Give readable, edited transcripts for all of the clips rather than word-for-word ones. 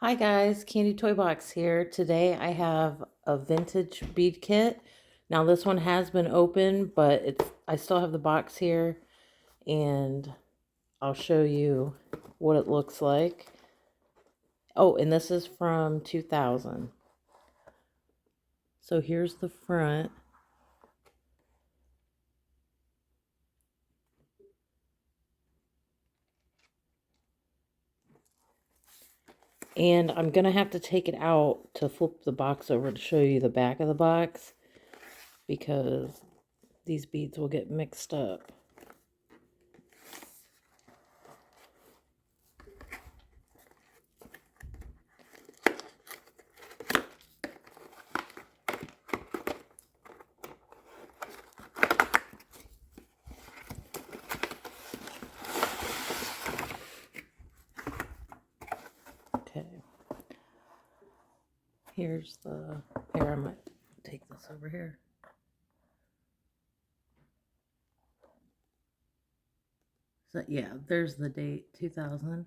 Hi guys, Candy Toy Box here. Today I have a vintage bead kit. Now this one has been opened, but I still have the box here and I'll show you what it looks like. Oh, and this is from 2000. So here's the front. And I'm going to have to take it out to flip the box over to show you the back of the box because these beads will get mixed up. Okay. Here's here, I might take this over here. So yeah, there's the date, 2000.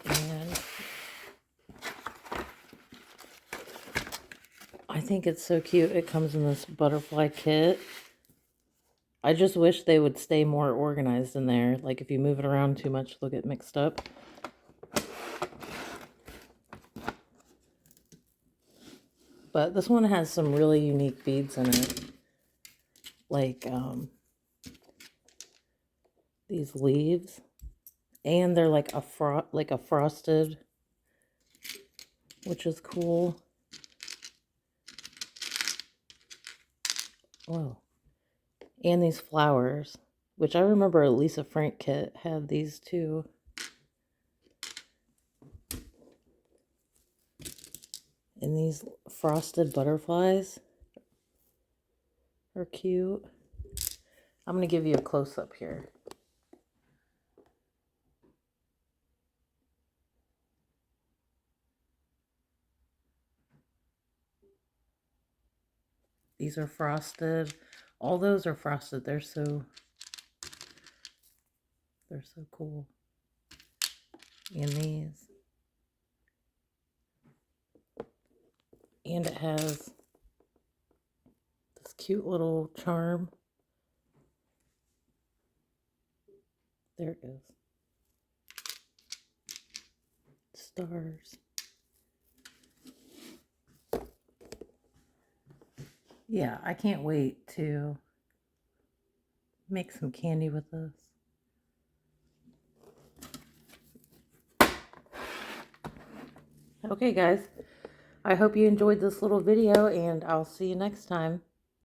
And I think it's so cute. It comes in this butterfly kit. I just wish they would stay more organized in there. Like if you move it around too much, they'll get mixed up. But this one has some really unique beads in it. Like these leaves. And they're like a frosted, which is cool. Whoa. And these flowers, which I remember a Lisa Frank kit had these too. And these frosted butterflies are cute. I'm going to give you a close-up here. These are frosted. All those are frosted. They're so cool. And these. And it has this cute little charm. There it goes. Stars. Yeah, I can't wait to make some candy with this. Okay, guys. I hope you enjoyed this little video, and I'll see you next time.